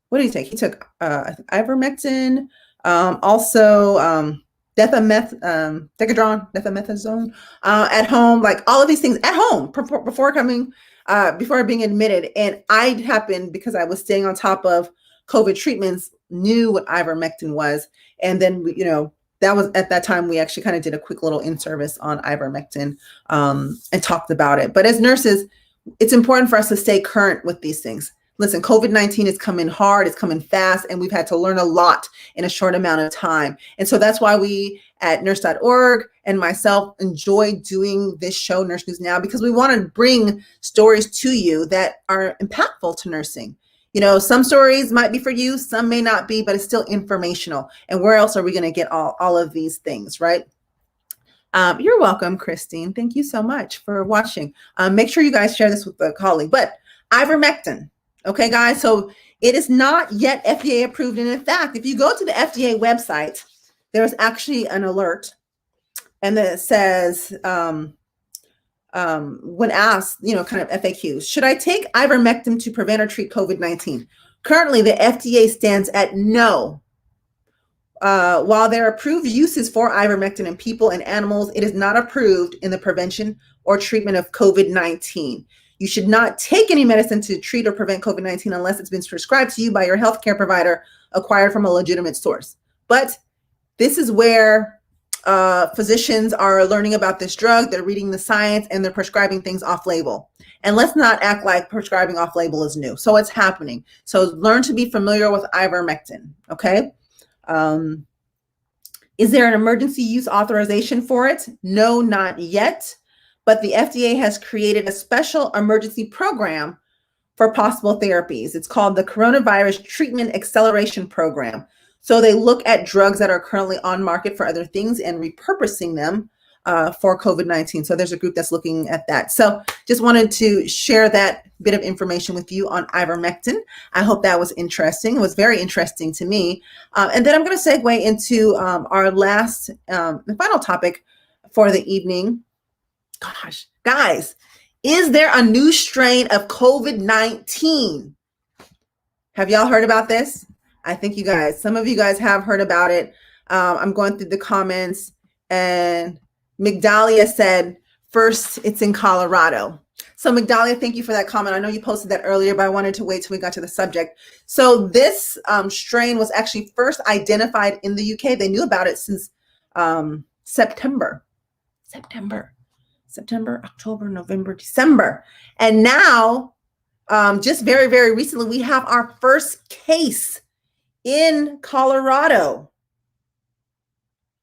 what did he take? He took ivermectin, also dexamethasone at home, like all of these things at home before being admitted. And I happened, because I was staying on top of COVID treatments, knew what ivermectin was. And then, that was at that time, we actually kind of did a quick little in-service on ivermectin and talked about it. But as nurses, it's important for us to stay current with these things. Listen, COVID-19 is coming hard, it's coming fast, and we've had to learn a lot in a short amount of time. And so that's why we at nurse.org and myself enjoy doing this show, Nurse News Now, because we want to bring stories to you that are impactful to nursing. Some stories might be for you, some may not be, but it's still informational. And where else are we going to get all of these things, right? You're welcome, Christine. Thank you so much for watching. Make sure you guys share this with a colleague. But ivermectin, okay, guys, so it is not yet FDA approved. And in fact, if you go to the FDA website, there's actually an alert, and that says, when asked, kind of FAQs, should I take ivermectin to prevent or treat COVID-19? Currently, the FDA stands at no. While there are approved uses for ivermectin in people and animals, it is not approved in the prevention or treatment of COVID-19. You should not take any medicine to treat or prevent COVID-19 unless it's been prescribed to you by your healthcare provider acquired from a legitimate source. But this is where physicians are learning about this drug, they're reading the science, and they're prescribing things off-label. And let's not act like prescribing off-label is new. So it's happening. So learn to be familiar with ivermectin, okay? Is there an emergency use authorization for it? No, not yet. But the FDA has created a special emergency program for possible therapies. It's called the Coronavirus Treatment Acceleration Program. So they look at drugs that are currently on market for other things and repurposing them for COVID-19. So there's a group that's looking at that. So just wanted to share that bit of information with you on ivermectin. I hope that was interesting. It was very interesting to me. And then I'm going to segue into our last and final topic for the evening. Gosh, guys, is there a new strain of COVID-19? Have y'all heard about this? I think some of you guys have heard about it. I'm going through the comments, and Migdalia said, first, it's in Colorado. So Migdalia, thank you for that comment. I know you posted that earlier, but I wanted to wait till we got to the subject. So this strain was actually first identified in the UK. They knew about it since September, October, November, December. And now, just very, very recently, we have our first case in Colorado.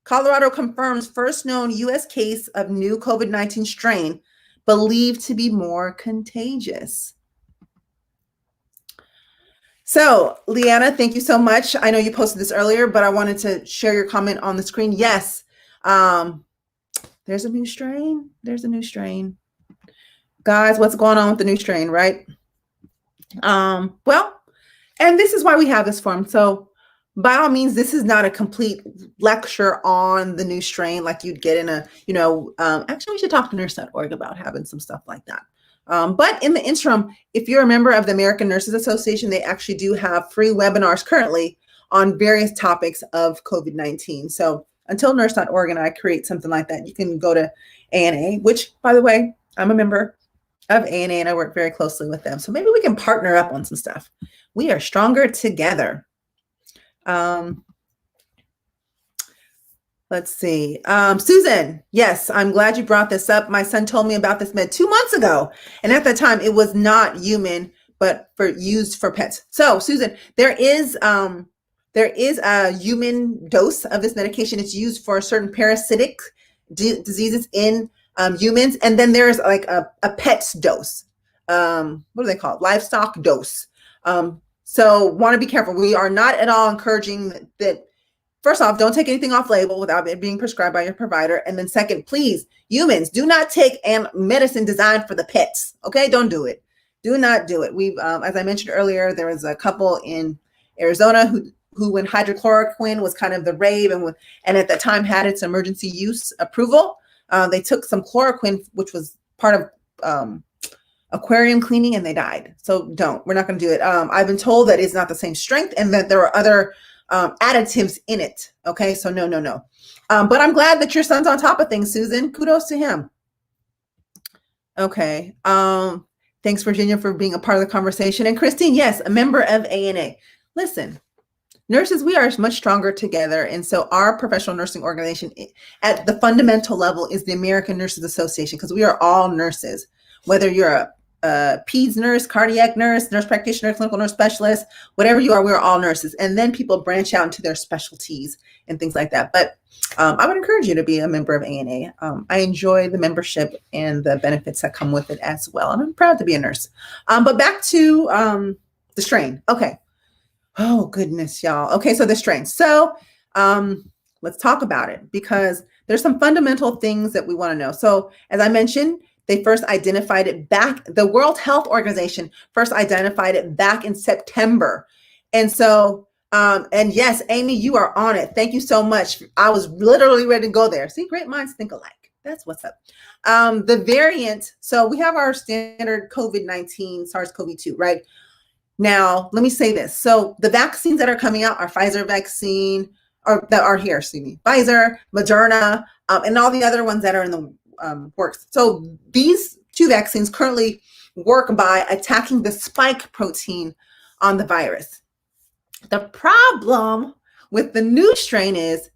Colorado confirms first known U.S. case of new COVID-19 strain believed to be more contagious. So, Leanna, thank you so much. I know you posted this earlier, but I wanted to share your comment on the screen. Yes, there's a new strain. There's a new strain. Guys, what's going on with the new strain, right? Well, and this is why we have this forum. So by all means, this is not a complete lecture on the new strain like you'd get in a, actually we should talk to nurse.org about having some stuff like that. But in the interim, if you're a member of the American Nurses Association, they actually do have free webinars currently on various topics of COVID-19. So until nurse.org and I create something like that, you can go to ANA, which, by the way, I'm a member of ANA and I work very closely with them. So maybe we can partner up on some stuff. We are stronger together. Let's see. Susan, yes, I'm glad you brought this up. My son told me about this med 2 months ago. And at that time, it was not human, but used for pets. So Susan, there is a human dose of this medication. It's used for certain parasitic diseases in humans. And then there's like a pet's dose. What do they call it? Livestock dose. So want to be careful. We are not at all encouraging that. First off, don't take anything off label without it being prescribed by your provider. And then second, please, humans, do not take medicine designed for the pets. Okay, don't do it. Do not do it. We've, as I mentioned earlier, there was a couple in Arizona who when hydrochloroquine was kind of the rave and at that time had its emergency use approval, they took some chloroquine, which was part of aquarium cleaning, and they died. So we're not going to do it. I've been told that it's not the same strength and that there are other additives in it. Okay, so no. But I'm glad that your son's on top of things, Susan. Kudos to him. Okay. Thanks, Virginia, for being a part of the conversation. And Christine, yes, a member of ANA. Listen, nurses, we are much stronger together. And so our professional nursing organization at the fundamental level is the American Nurses Association, because we are all nurses, whether you're a peds nurse, cardiac nurse, nurse practitioner, clinical nurse specialist, whatever you are, we're all nurses. And then people branch out into their specialties and things like that. But I would encourage you to be a member of ANA. I enjoy the membership and the benefits that come with it as well. And I'm proud to be a nurse. But back to the strain. Okay. Oh, goodness, y'all. Okay, so the strain. So let's talk about it, because there's some fundamental things that we want to know. So as I mentioned, they first identified it back, the World Health Organization first identified it back in September. And so, and yes, Amy, you are on it. Thank you so much. I was literally ready to go there. See, great minds think alike. That's what's up. The variant, so we have our standard COVID-19, SARS-CoV-2, right? Now, let me say this. So the vaccines that are coming out, our Pfizer vaccine, or that are here, excuse me, Pfizer, Moderna, and all the other ones that are in the works. So these two vaccines currently work by attacking the spike protein on the virus. The problem with the new strain is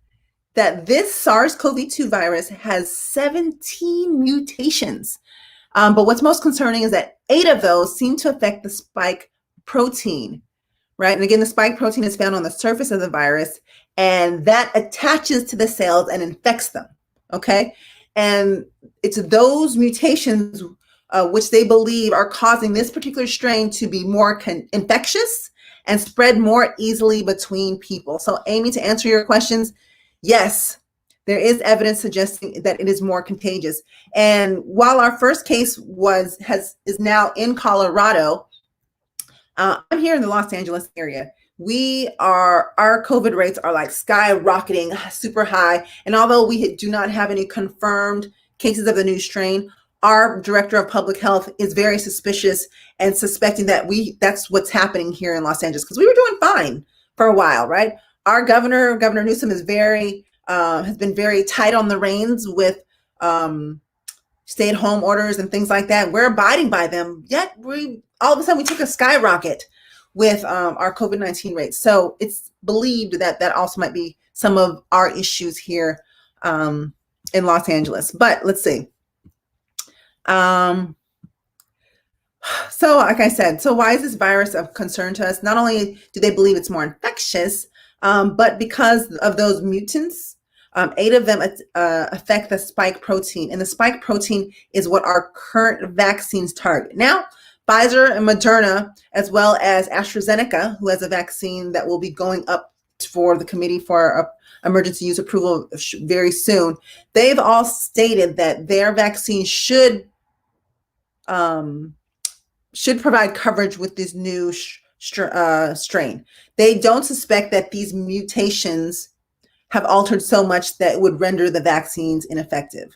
that this SARS-CoV-2 virus has 17 mutations. But what's most concerning is that 8 of those seem to affect the spike protein, right? And again, the spike protein is found on the surface of the virus, and that attaches to the cells and infects them, okay? And it's those mutations which they believe are causing this particular strain to be more infectious and spread more easily between people. So Amy, to answer your questions, yes, there is evidence suggesting that it is more contagious. And while our first case is now in Colorado, I'm here in the Los Angeles area. Our COVID rates are like skyrocketing, super high. And although we do not have any confirmed cases of the new strain, our director of public health is very suspicious and suspecting that that's what's happening here in Los Angeles, because we were doing fine for a while, right? Our Governor Newsom is has been very tight on the reins with stay-at-home orders and things like that. We're abiding by them, yet all of a sudden we took a skyrocket with our COVID-19 rates. So it's believed that also might be some of our issues here in Los Angeles. But let's see. So like I said, so why is this virus of concern to us? Not only do they believe it's more infectious, but because of those mutants, 8 of them affect the spike protein, and the spike protein is what our current vaccines target. Now, Pfizer and Moderna, as well as AstraZeneca, who has a vaccine that will be going up for the committee for emergency use approval very soon, they've all stated that their vaccine should provide coverage with this new strain. They don't suspect that these mutations have altered so much that it would render the vaccines ineffective.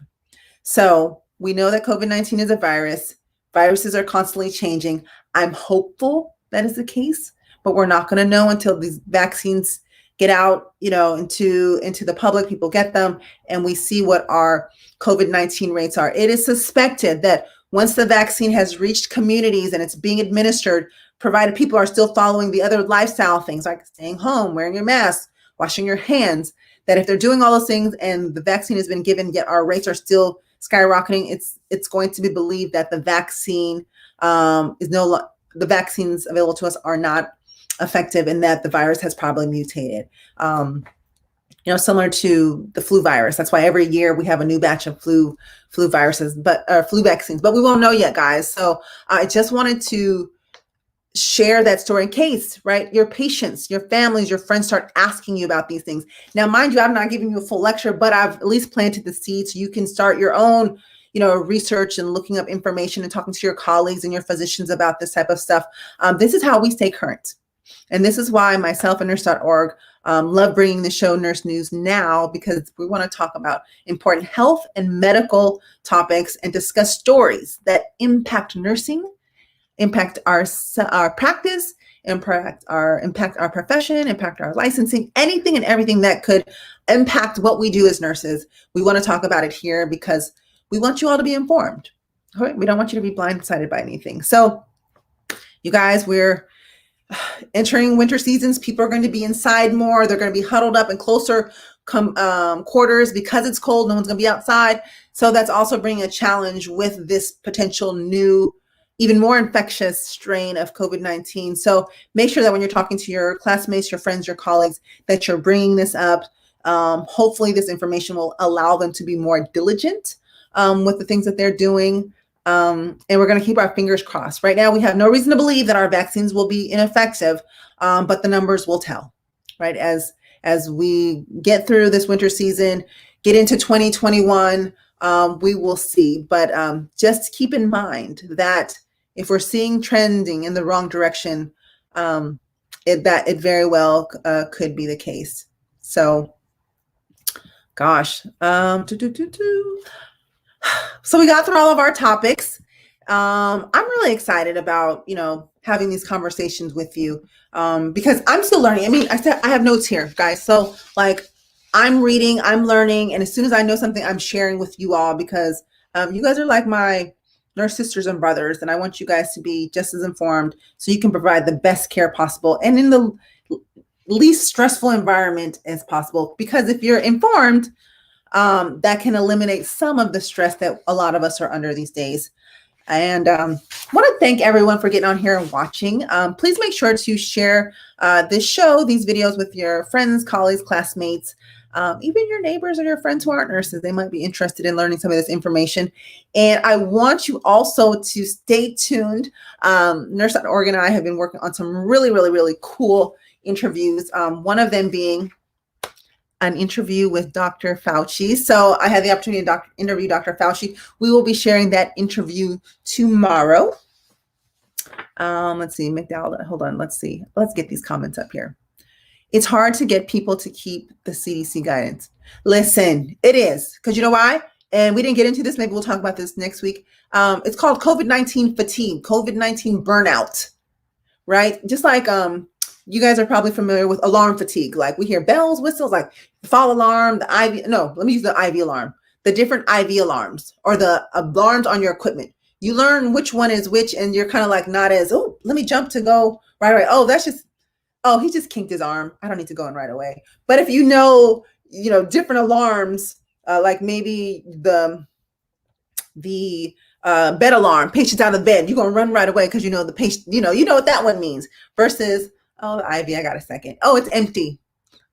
So we know that COVID-19 is a virus. Viruses are constantly changing. I'm hopeful that is the case, but we're not going to know until these vaccines get out, into the public, people get them, and we see what our COVID-19 rates are. It is suspected that once the vaccine has reached communities and it's being administered, provided people are still following the other lifestyle things like staying home, wearing your mask, washing your hands, that if they're doing all those things and the vaccine has been given, yet our rates are still skyrocketing, it's going to be believed that the vaccines available to us are not effective and that the virus has probably mutated. Similar to the flu virus. That's why every year we have a new batch of flu viruses, flu vaccines, but we won't know yet, guys. So I just wanted to share that story in case, right? Your patients, your families, your friends start asking you about these things. Now, mind you, I'm not giving you a full lecture, but I've at least planted the seed so you can start your own, research and looking up information and talking to your colleagues and your physicians about this type of stuff. This is how we stay current. And this is why myself and nurse.org love bringing the show Nurse News Now, because we want to talk about important health and medical topics and discuss stories that impact nursing, impact our practice, impact our profession, impact our licensing, anything and everything that could impact what we do as nurses. We want to talk about it here because we want you all to be informed. All right? We don't want you to be blindsided by anything. So you guys, we're entering winter seasons. People are going to be inside more. They're going to be huddled up in closer quarters because it's cold. No one's going to be outside. So that's also bringing a challenge with this potential new, even more infectious strain of COVID-19. So make sure that when you're talking to your classmates, your friends, your colleagues, that you're bringing this up. Hopefully this information will allow them to be more diligent with the things that they're doing. And we're going to keep our fingers crossed. Right now, we have no reason to believe that our vaccines will be ineffective, but the numbers will tell, right? As we get through this winter season, get into 2021, we will see. But just keep in mind that if we're seeing trending in the wrong direction, it very well could be the case. So, gosh, so we got through all of our topics. I'm really excited about, having these conversations with you because I'm still learning. I mean, I said I have notes here, guys. So like I'm reading, I'm learning, and as soon as I know something, I'm sharing with you all because you guys are like my nurse sisters and brothers, and I want you guys to be just as informed so you can provide the best care possible and in the least stressful environment as possible. Because if you're informed, that can eliminate some of the stress that a lot of us are under these days. And I want to thank everyone for getting on here and watching. Please make sure to share this show, these videos with your friends, colleagues, classmates, even your neighbors or your friends who aren't nurses. They might be interested in learning some of this information. And I want you also to stay tuned. Nurse.org and I have been working on some really, really, really cool interviews. One of them being an interview with Dr. Fauci. So I had the opportunity to interview Dr. Fauci. We will be sharing that interview tomorrow. Let's see, McDowell, hold on, let's see. Let's get these comments up here. It's hard to get people to keep the CDC guidance. Listen, it is, because you know why? And we didn't get into this, maybe we'll talk about this next week. It's called COVID-19 fatigue, COVID-19 burnout, right? Just like you guys are probably familiar with alarm fatigue. Like we hear bells, whistles, like the fall alarm, the IV, no, let me use the IV alarm, the different IV alarms or the alarms on your equipment. You learn which one is which and you're kind of like not as, oh, let me jump to go right away. Oh, that's just, oh, he just kinked his arm. I don't need to go in right away. But if you know, different alarms, like maybe the bed alarm, patient's out of bed, you're going to run right away because you know the patient, you know what that one means versus, oh, the IV, I got a second. Oh, it's empty.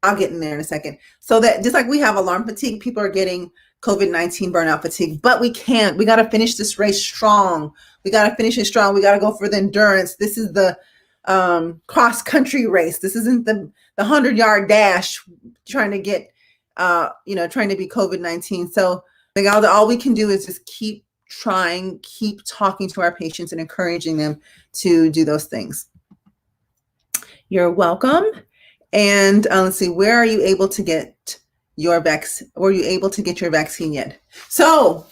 I'll get in there in a second. So that just like we have alarm fatigue, people are getting COVID-19 burnout fatigue, but we got to finish this race strong. We got to finish it strong. We got to go for the endurance. This is the cross country race. This isn't the 100-yard dash trying to get, trying to be COVID-19. So all we can do is just keep trying, keep talking to our patients and encouraging them to do those things. You're welcome. And let's see, where are you able to get your vaccine? Were you able to get your vaccine yet? So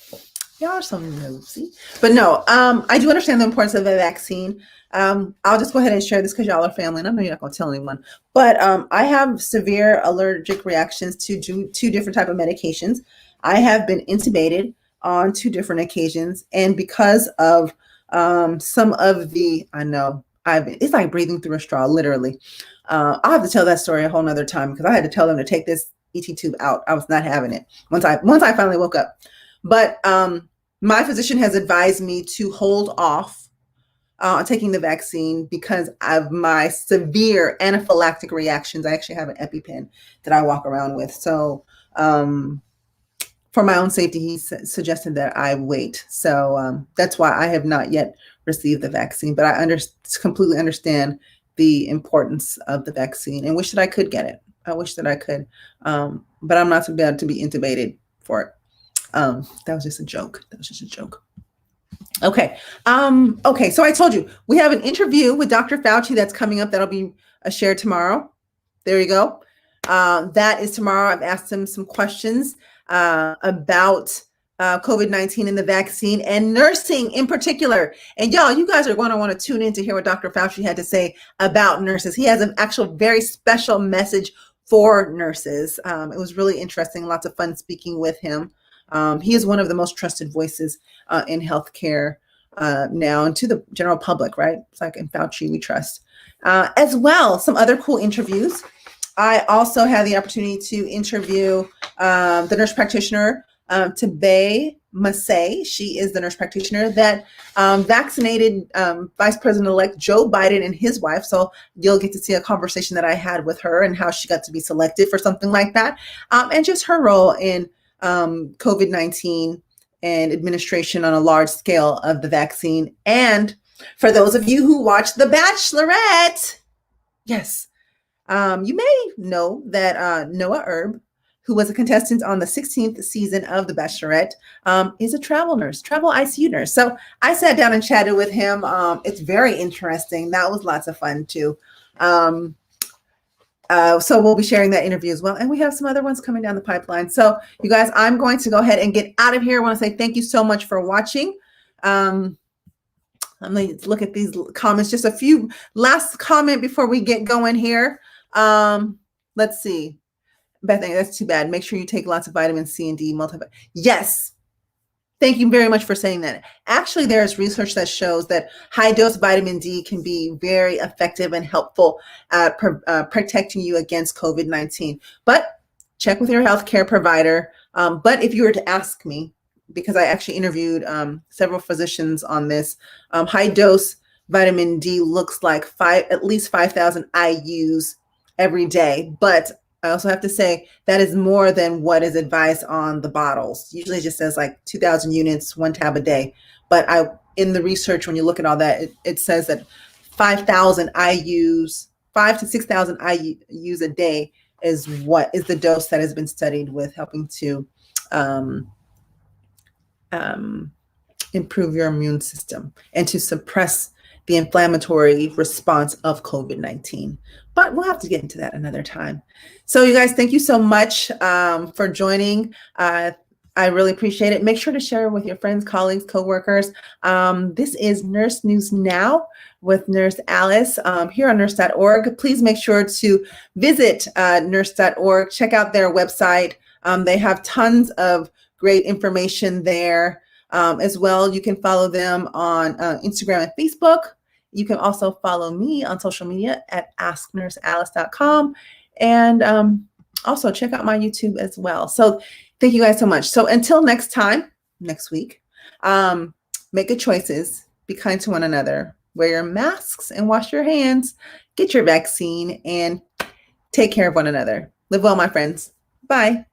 y'all are so nosy. But no, I do understand the importance of a vaccine. I'll just go ahead and share this because y'all are family, and I know you're not going to tell anyone. But I have severe allergic reactions to two different types of medications. I have been intubated on 2 different occasions, and because of some of the, I know, it's like breathing through a straw, literally. I'll have to tell that story a whole nother time because I had to tell them to take this ET tube out. I was not having it once I finally woke up. But my physician has advised me to hold off on taking the vaccine because of my severe anaphylactic reactions. I actually have an EpiPen that I walk around with. So for my own safety, he suggested that I wait. So that's why I have not yet received the vaccine, but I completely understand the importance of the vaccine and wish that I could get it. I wish that I could, but I'm not able to be intubated for it. That was just a joke. Okay. Okay. So I told you we have an interview with Dr. Fauci that's coming up. That'll be shared tomorrow. There you go. That is tomorrow. I've asked him some questions about COVID-19 and the vaccine and nursing in particular. And y'all, you guys are going to want to tune in to hear what Dr. Fauci had to say about nurses. He has an actual very special message for nurses. It was really interesting. Lots of fun speaking with him. He is one of the most trusted voices in healthcare now and to the general public, right? It's like in Fauci we trust. As well, some other cool interviews. I also had the opportunity to interview the nurse practitioner, Tabe Masay. She is the nurse practitioner that vaccinated Vice President-elect Joe Biden and his wife. So you'll get to see a conversation that I had with her and how she got to be selected for something like that. And just her role in COVID-19 and administration on a large scale of the vaccine. And for those of you who watch The Bachelorette, yes, you may know that Noah Erb, who was a contestant on the 16th season of The Bachelorette, is a travel nurse, travel ICU nurse. So I sat down and chatted with him. It's very interesting. That was lots of fun too. So we'll be sharing that interview as well. And we have some other ones coming down the pipeline. So you guys, I'm going to go ahead and get out of here. I want to say thank you so much for watching. I'm going to look at these comments. Just a few last comment before we get going here. Let's see. Bethany, that's too bad. Make sure you take lots of vitamin C and D. Yes. Thank you very much for saying that. Actually, there's research that shows that high dose vitamin D can be very effective and helpful at protecting you against COVID-19. But check with your healthcare provider. But if you were to ask me, because I actually interviewed several physicians on this, high dose vitamin D looks like at least 5,000 IUs every day. But I also have to say that is more than what is advised on the bottles. Usually it just says like 2,000 units, 1 tab a day. But in the research, when you look at all that, it says that 5,000 IUs, 5 to 6,000 IUs a day is what is the dose that has been studied with helping to improve your immune system and to suppress the inflammatory response of COVID-19. But we'll have to get into that another time. So you guys, thank you so much for joining. I really appreciate it. Make sure to share with your friends, colleagues, coworkers. This is Nurse News Now with Nurse Alice here on nurse.org. Please make sure to visit nurse.org. Check out their website. They have tons of great information there. As well, you can follow them on Instagram and Facebook. You can also follow me on social media at asknursealice.com. And also check out my YouTube as well. So thank you guys so much. So until next time, next week, make good choices. Be kind to one another. Wear your masks and wash your hands. Get your vaccine and take care of one another. Live well, my friends. Bye.